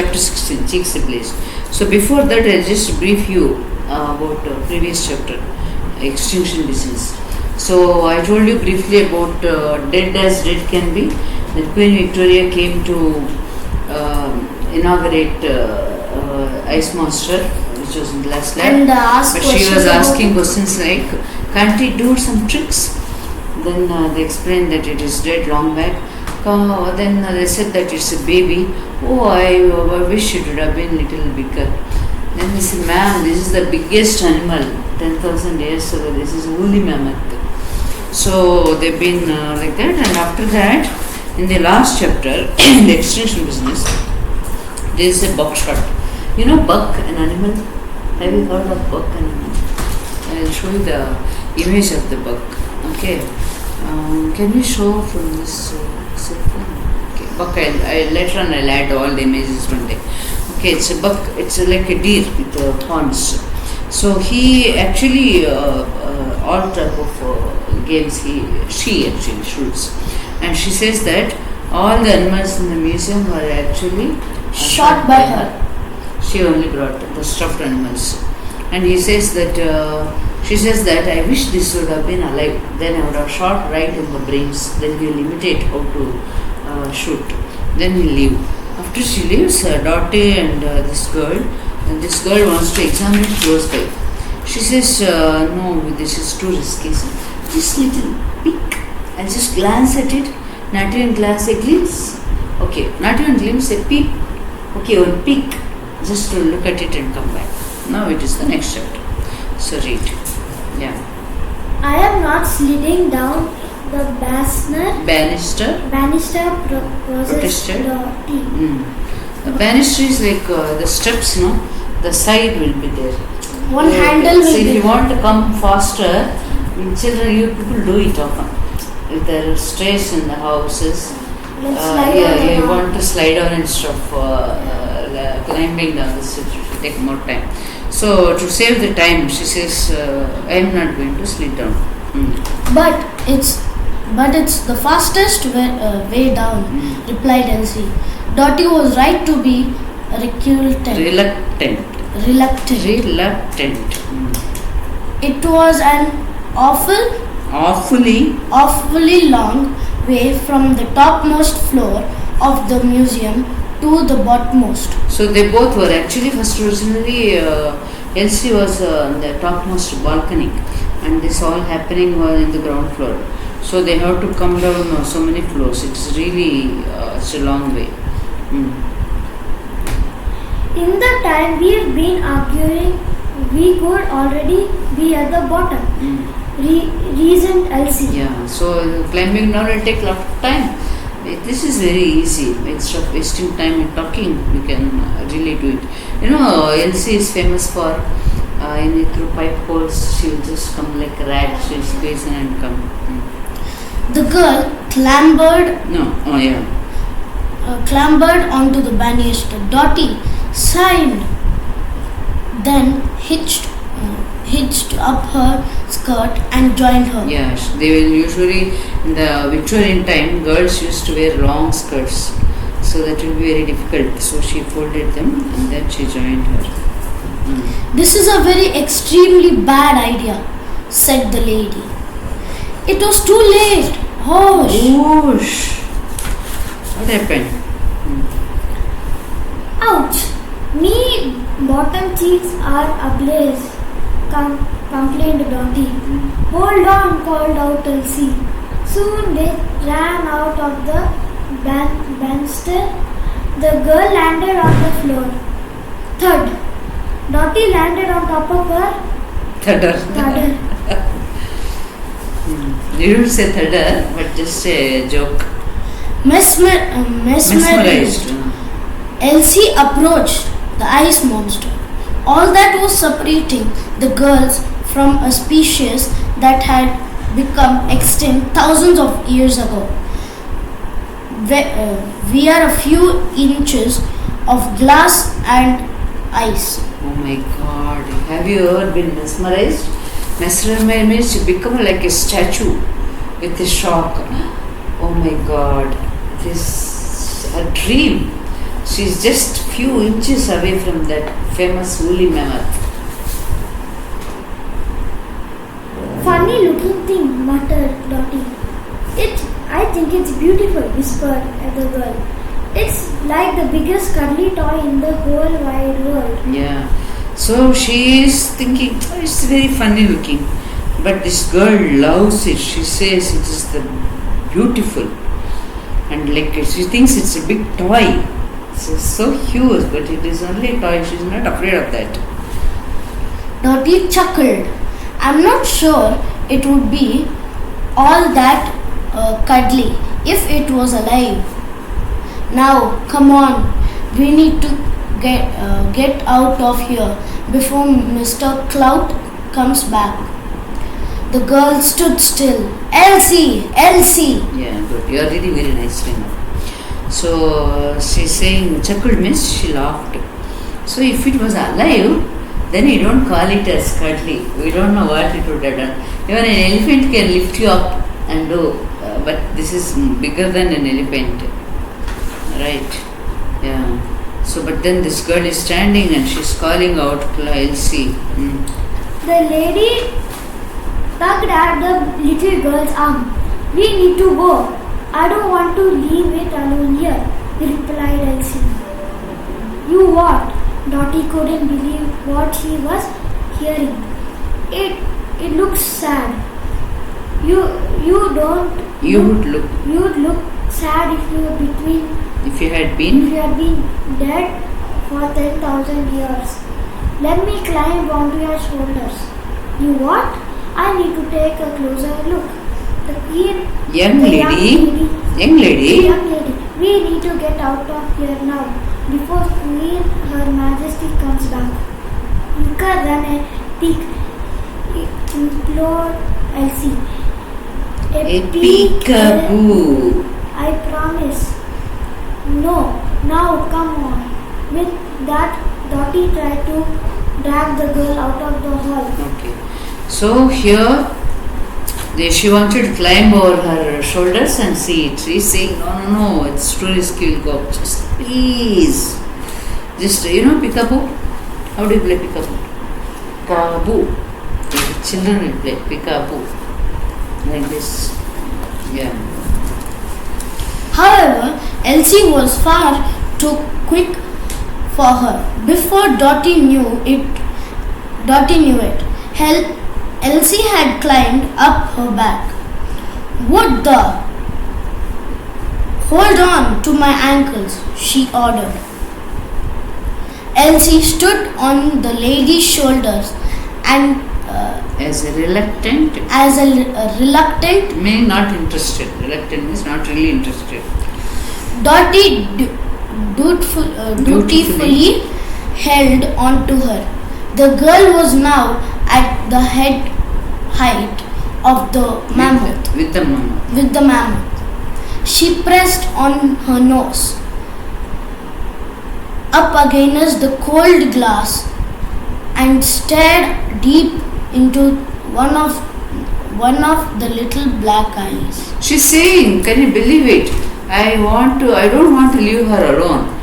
chapter 16, Cheeks Ablaze. So before that, I'll just brief you about previous chapter, extinction disease. So I told you briefly about dead as dead can be. That Queen Victoria came to inaugurate Ice Monster, which was in the last lab. And but she was asking questions like, can't he do some tricks? Then they explained that it is dead long back. Then they said that it's a baby. Oh, I wish it would have been a little bigger. Then they said, ma'am, this is the biggest animal, 10,000 years ago. This is woolly mammoth. So they've been like that. And after that, in the last chapter, in the extinction business, there is a buckshot. You know buck, an animal? Have you heard of buck, an animal? I'll show you the image of the buck. Okay. Can we show from this cell phone? Okay. Buck, later on I'll add all the images one day. Okay, it's a buck. It's like a deer with horns. So he actually, all type of games she actually shoots. And she says that all the animals in the museum were actually shot by her. She only brought the stuffed animals. And he says that, she says that I wish this would have been alive. Then I would have shot right in the brains. Then he'll imitate how to shoot. Then he'll leave. After she leaves, Dotty and this girl wants to examine it close by. She says, no, this is too risky. So, just little peek. I'll just glance at it. Not even glance, a glimpse. Okay, not even glimpse, a peep. Okay, one peek. Just to look at it and come back. Now it is the next chapter. So read. Yeah. I am not sliding down the banister protested. The banister is like the steps, no? The side will be there. One handle will so be if you there. want to come faster, children, you people do it often. If there are stairs in the houses, you want to slide down instead of climbing down the steps. It will take more time. So to save the time, she says, I am not going to slide down. But it's the fastest way down, replied Elsie. Dotty was right to be reluctant. It was an awfully long way from the topmost floor of the museum to the bottommost. So they both were actually originally Elsie was on the topmost balcony, and this all happening was in the ground floor. So they have to come down so many floors. It's really it's a long way. In the time we have been arguing, we could already be at the bottom. Reasoned Elsie. Yeah. So climbing down will take a lot of time. This is very easy. Instead of wasting time in talking, you can really do it. You know, Elsie is famous for through pipe holes. She will just come like a rat. She will squeeze in and come. The girl clambered. Clambered onto the banister. Dotty sighed, then hitched up her skirt and joined her. Yeah, they will usually, in the Victorian time, girls used to wear long skirts. So that will be very difficult. So she folded them and then she joined her. This is a very extremely bad idea, said the lady. It was too late. Hush. What happened? Ouch. Me bottom cheeks are ablaze, complained Dotty. Hold on, called out Elsie. Soon they ran out of the banister. The girl landed on the floor. Thud. Dotty landed on top of her. Thudder. You don't say thudder, but just a joke. Mesmerized. Elsie approached the ice monster. All that was separating the girls from a species that had become extinct thousands of years ago. We are a few inches of glass and ice. Oh my God! Have you ever been mesmerized? Mesmerized means you become like a statue with a shock. Oh my God! This is a dream. She's just few inches away from that famous woolly mammoth. Funny looking thing, muttered Dotty. I think it's beautiful, whispered the girl. It's like the biggest cuddly toy in the whole wide world. Yeah. So she is thinking, oh, it's very funny looking. But this girl loves it. She says it is the beautiful. And like she thinks it's a big toy. It's so huge, but it is only a toy. She's not afraid of that. Dotty chuckled. I'm not sure it would be all that cuddly if it was alive. Now, come on, we need to get out of here before Mr. Clout comes back. The girl stood still. Elsie! Elsie! Yeah, good. You are really very nicely now. So she's saying, chuckled means she laughed. So if it was alive, then you don't call it as cuddly. We don't know what it would have done. Even an elephant can lift you up and do, but this is bigger than an elephant. Right? Yeah. So, but then this girl is standing and she's calling out, Elsie. The lady tugged at the little girl's arm. We need to go. I don't want to leave it alone here, replied Elsie. You what? Dotty couldn't believe what she was hearing. It looks sad. You would look sad if you had been dead for 10,000 years. Let me climb onto your shoulders. You what? I need to take a closer look. Young lady, we need to get out of here now before Queen Her Majesty comes back. Quicker than a tick, implored Elsie. A peekaboo. I promise. No, now come on. With that, Dotty tried to drag the girl out of the hall. Okay. So here, she wanted to climb over her shoulders and see it. She's saying, no, it's too risky, we'll go. Just please. Just, peekaboo. How do you play peekaboo? Peekaboo. Children will play peekaboo. Like this. Yeah. However, Elsie was far too quick for her. Before Dotty knew it, Elsie had climbed up her back. What the? Hold on to my ankles, she ordered. Elsie stood on the lady's shoulders and as a reluctant, meaning not interested. Reluctant means not really interested. Dotty dutifully held on to her. The girl was now at the height of the mammoth. With the mammoth. She pressed on her nose up against the cold glass and stared deep into one of the little black eyes. She's saying, can you believe it? I don't want to leave her alone.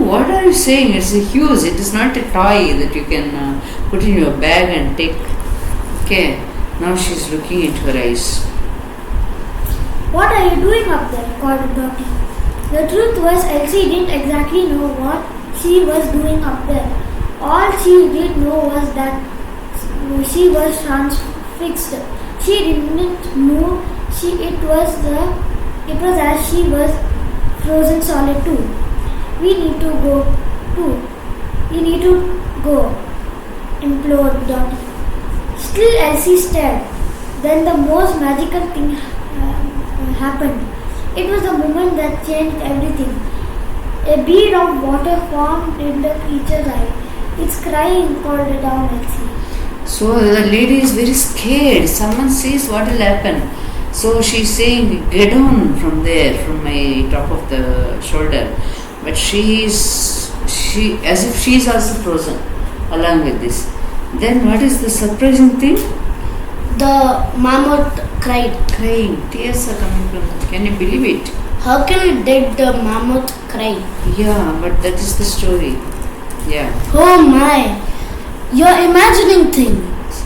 What are you saying? It's a huge, it is not a toy that you can put in your bag and take. Okay, now she's looking into her eyes. What are you doing up there? Called Dotty. The truth was Elsie didn't exactly know what she was doing up there. All she did know was that she was transfixed. She didn't know it was as she was frozen solid too. We need to go, implored Dotty. Still Elsie stared. Then the most magical thing happened. It was the moment that changed everything. A bead of water formed in the creature's eye. It's crying, called down Elsie. So the lady is very scared. Someone says what will happen. So she's saying, get down from there, from my top of the shoulder. But as if she is also frozen along with this. Then what is the surprising thing? The mammoth cried. Crying. Tears are coming from them. Can you believe it? How did the mammoth cried. Yeah, but that is the story. Yeah. Oh my, you're imagining things.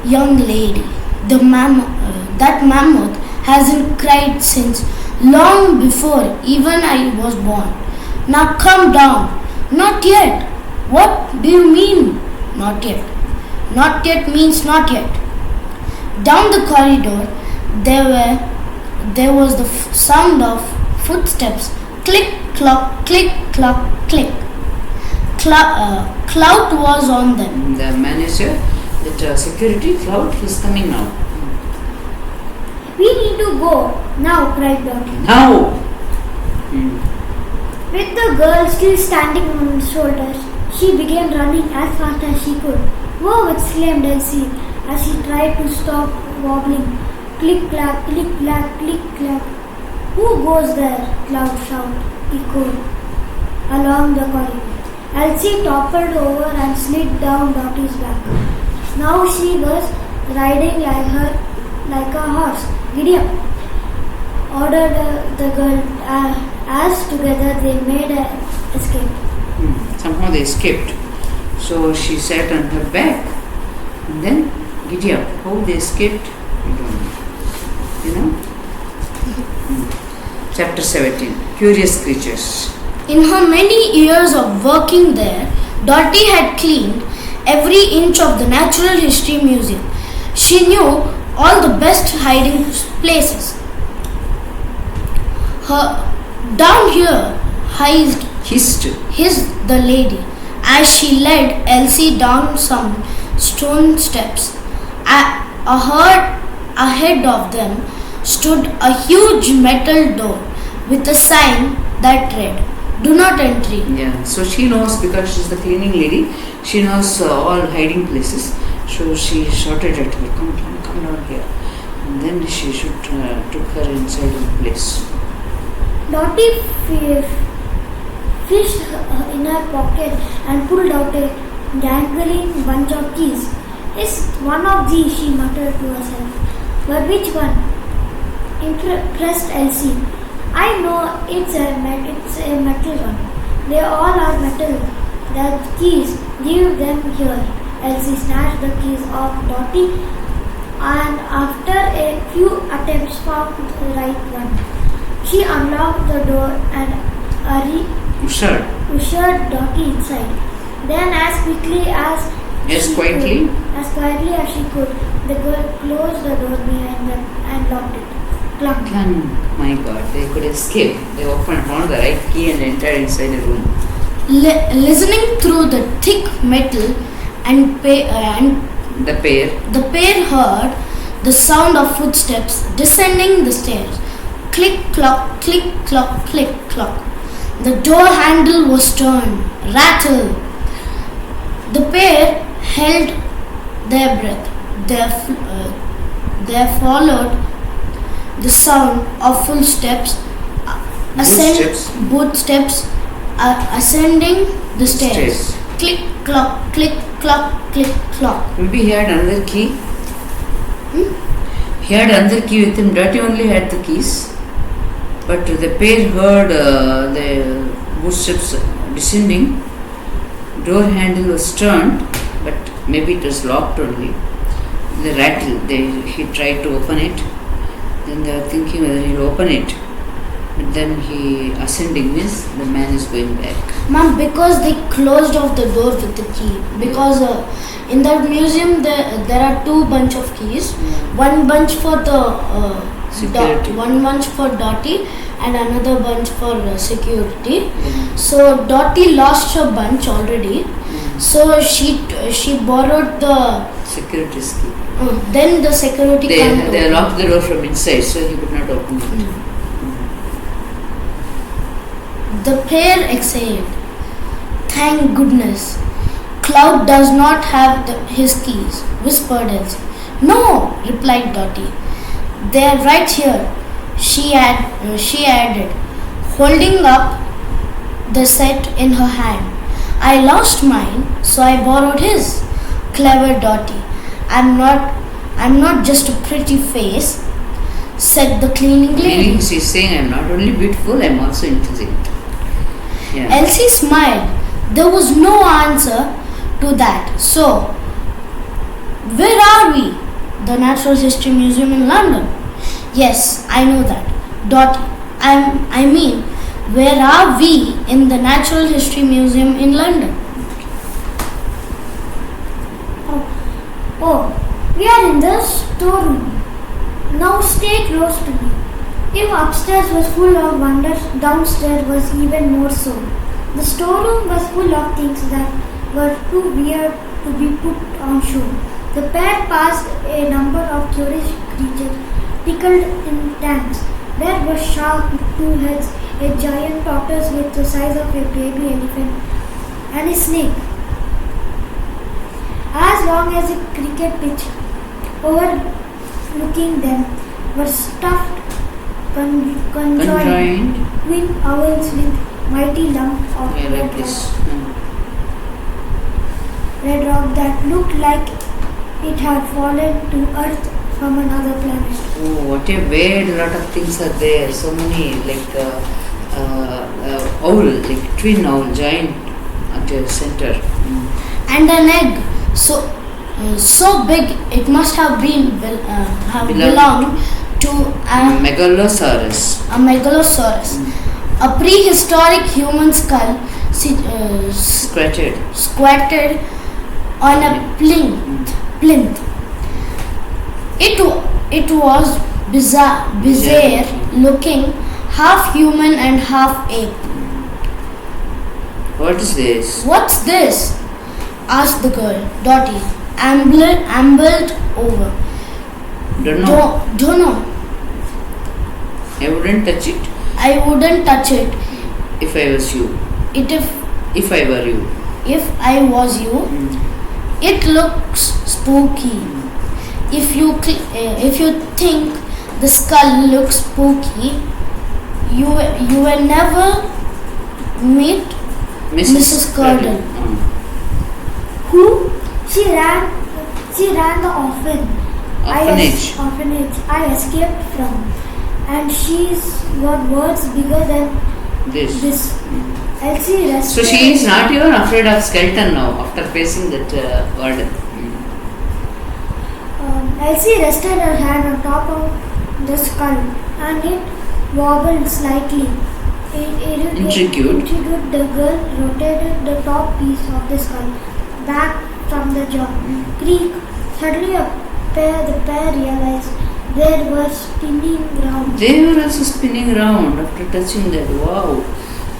Young lady, that mammoth hasn't cried since long before even I was born. Now come down. Not yet. What do you mean? Not yet. Not yet means not yet. Down the corridor, there was the sound of footsteps. Click, clock, click, clock, click. Clout was on them. The manager, that security, Clout, he's coming now. We need to go now, cried Dotty. Now! Hmm. With the girl still standing on his shoulders, she began running as fast as she could. Whoa! Exclaimed Elsie as she tried to stop wobbling. Click clack, click clack, click clack. Who goes there? Clout shout echoed along the corridor. Elsie toppled over and slid down Dotty's back. Now she was riding like a horse. Giddy up! Ordered the girl as together they made an escape. Somehow they escaped. So she sat on her back and then giddy up. How they escaped? I don't know. You know? Chapter 17. Curious Creatures. In her many years of working there, Dotty had cleaned every inch of the Natural History Museum. She knew all the best hiding places. Down here hissed the lady as she led Elsie down some stone steps. Ahead of them stood a huge metal door with a sign that read, "Do not enter." Yeah, so she knows, because she's the cleaning lady, she knows all hiding places. So she shouted at her, come down here. And then she took her inside the place. Dotty fished in her pocket and pulled out a dangling bunch of keys. It's one of these, she muttered to herself. But which one? Impressed Elsie. I know it's a metal one. They all are metal. The keys, give them here. Elsie snatched the keys off Dotty and after a few attempts found the right one. She unlocked the door and ushered Dotty inside. Then as quietly as she could, the girl closed the door behind them and locked it. Clunk. My God, they could escape. They found the right key and entered inside the room. Listening through the thick metal and the pair heard the sound of footsteps descending the stairs. Click, clock, click, clock, click, clock. The door handle was turned. Rattle. The pair held their breath. There followed the sound of footsteps ascending the stairs. Click, clock, click, clock, click, clock. Maybe he had another key. He had another key with him. Dotty only had the keys. But the pair heard the footsteps descending. Door handle was turned, but maybe it was locked only. The rattle, he tried to open it. Then they were thinking whether he'll open it. But then he ascending means the man is going back. Ma'am, because they closed off the door with the key. Because in that museum there are two bunch of keys. One bunch for the security. One bunch for Dotty and another bunch for security. So Dotty lost her bunch already. So she borrowed the security's key. Then the security they locked the door from inside, so he could not open it. The pair exhaled. Thank goodness. Clout does not have his keys, whispered Elsie. No, replied Dotty. They are right here, she added, holding up the set in her hand. I lost mine, so I borrowed his. Clever Dotty. I'm not just a pretty face, said the cleaning lady. She's saying I'm not only beautiful, I'm also intelligent. Yeah. Elsie smiled. There was no answer to that. So, where are we? The Natural History Museum in London. Yes, I know that. Dotty, I mean, where are we in the Natural History Museum in London? Oh, we are in the storeroom. Now stay close to me. If upstairs was full of wonders, downstairs was even more so. The storeroom was full of things that were too weird to be put on show. The pair passed a number of curious creatures pickled in tanks. There was shark with two heads, a giant tortoise with the size of a baby elephant, and a snake as long as a cricket pitch. Overlooking them were stuffed conjoined twin owls with mighty lumps of Yeah, like this. red rock that looked like it had fallen to earth from another planet. Oh, what a weird lot of things are there. So many like owl, like twin owl, giant at the center. And an egg so big it must have been have belonged to Megalosaurus. a megalosaurus. A prehistoric human skull squatted on a plinth. It was bizarre looking, half human and half ape. What is this? What's this? Asked the girl. Dotty ambled over. Don't know. Don't know. I wouldn't touch it I wouldn't touch it if I was you. If I were you. If I was you. It looks spooky. If you think the skull looks spooky, you will never meet Mrs. Curdle. Who? She ran the orphanage I escaped from, and she's got words bigger than this. Elsie rested. So she is not even afraid of skeleton now after facing that word. Elsie rested her hand on top of the skull, and it wobbled slightly. Intrigued. The girl rotated the top piece of the skull back from the jaw. Creak. Suddenly the pair realized they were spinning round. They were also spinning round after touching that. Wow.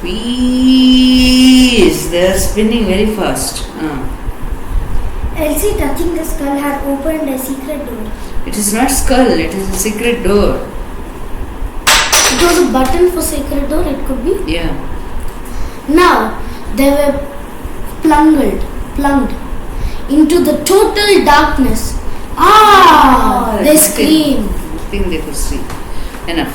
Please. They are spinning very fast. Elsie, touching the skull, had opened a secret door. It is not skull, it is a secret door. It was a button for secret door, it could be. Yeah. Now they were plunged into the total darkness. They screamed. I think they could see. Enough.